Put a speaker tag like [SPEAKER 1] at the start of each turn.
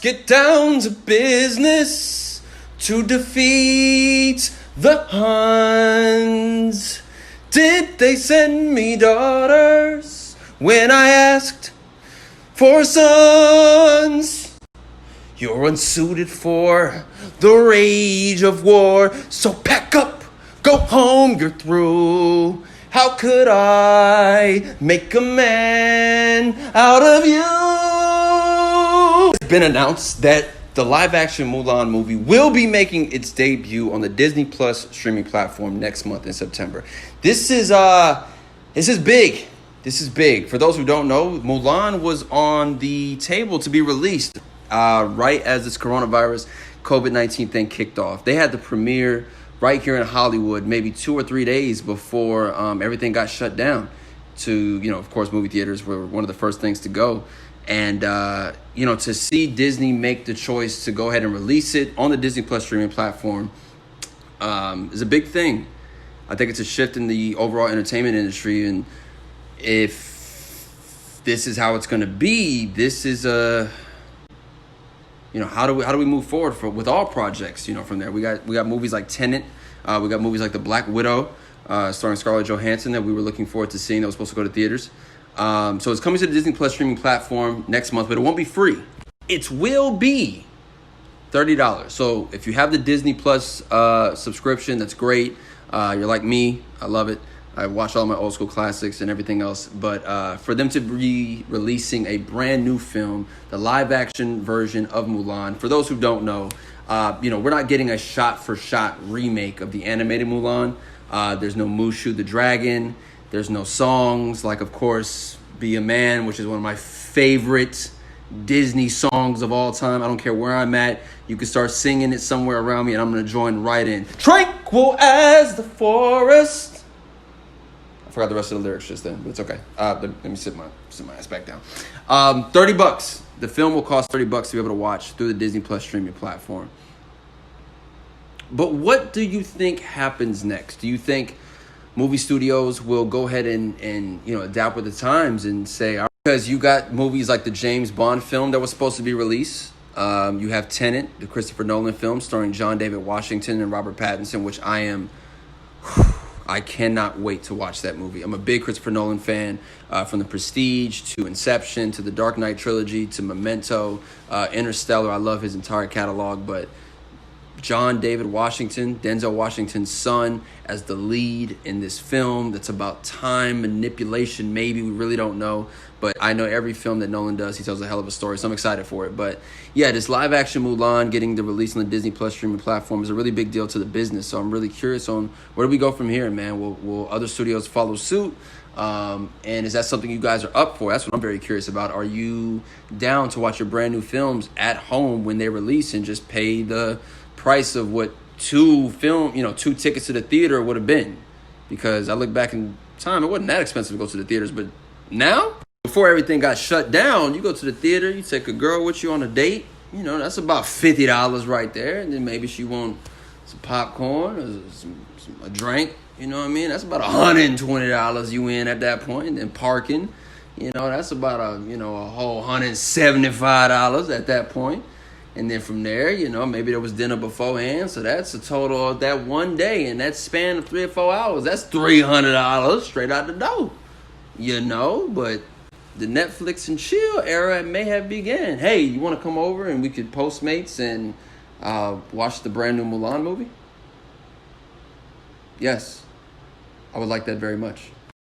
[SPEAKER 1] get down to business to defeat the Huns. Did they send me daughters when I asked for sons? You're unsuited for the rage of war, so pack up, go home, you're through. How could I make a man out of you? It's been announced that the live-action Mulan movie will be making its debut on the Disney Plus streaming platform next month in September. This is big. This is big. For those who don't know, Mulan was on the table to be released right as this coronavirus COVID-19 thing kicked off. They had the premiere right here in Hollywood maybe 2 or 3 days before everything got shut down. Of course, movie theaters were one of the first things to go. And, to see Disney make the choice to go ahead and release it on the Disney Plus streaming platform is a big thing. I think it's a shift in the overall entertainment industry. And if this is how it's going to be, this is how do we move forward with all projects, from there. We got movies like Tenet. We got movies like The Black Widow, starring Scarlett Johansson, that we were looking forward to seeing, that was supposed to go to theaters. So it's coming to the Disney Plus streaming platform next month, but it won't be free. It will be $30. So if you have the Disney Plus subscription, that's great. You're like me. I love it. I watch all my old school classics and everything else. But for them to be releasing a brand new film, the live action version of Mulan, for those who don't know, we're not getting a shot-for-shot remake of the animated Mulan. There's no Mushu the dragon. There's no songs like, of course, Be a Man, which is one of my favorite Disney songs of all time. I don't care where I'm at. You can start singing it somewhere around me, and I'm going to join right in. Tranquil as the forest. I forgot the rest of the lyrics just then, but it's okay. Let me sit my ass back down. $30. The film will cost $30 to be able to watch through the Disney Plus streaming platform. But what do you think happens next? Do you think movie studios will go ahead and adapt with the times and say, because you got movies like the James Bond film that was supposed to be released. You have Tenet, the Christopher Nolan film starring John David Washington and Robert Pattinson, which I cannot wait to watch that movie. I'm a big Christopher Nolan fan, from The Prestige to Inception to the Dark Knight trilogy to Memento, Interstellar. I love his entire catalog, but John David Washington, Denzel Washington's son, as the lead in this film that's about time manipulation, maybe. We really don't know. But I know every film that Nolan does, he tells a hell of a story, so I'm excited for it. But yeah, this live-action Mulan getting the release on the Disney Plus streaming platform is a really big deal to the business. So I'm really curious on where do we go from here, man? Will other studios follow suit? And is that something you guys are up for? That's what I'm very curious about. Are you down to watch your brand new films at home when they release and just pay the price of what two tickets to the theater would have been? Because I look back in time, it wasn't that expensive to go to the theaters, but now, before everything got shut down, you go to the theater, you take a girl with you on a date, that's about $50 right there, and then maybe she want some popcorn or a drink, that's about $120 you in at that point, and then parking, that's about a whole $175 at that point. And then from there, maybe there was dinner beforehand. So that's a total of that one day. And that span of 3 or 4 hours, that's $300 straight out the door. But the Netflix and chill era may have begun. Hey, you want to come over and we could Postmates and watch the brand new Mulan movie? Yes, I would like that very much.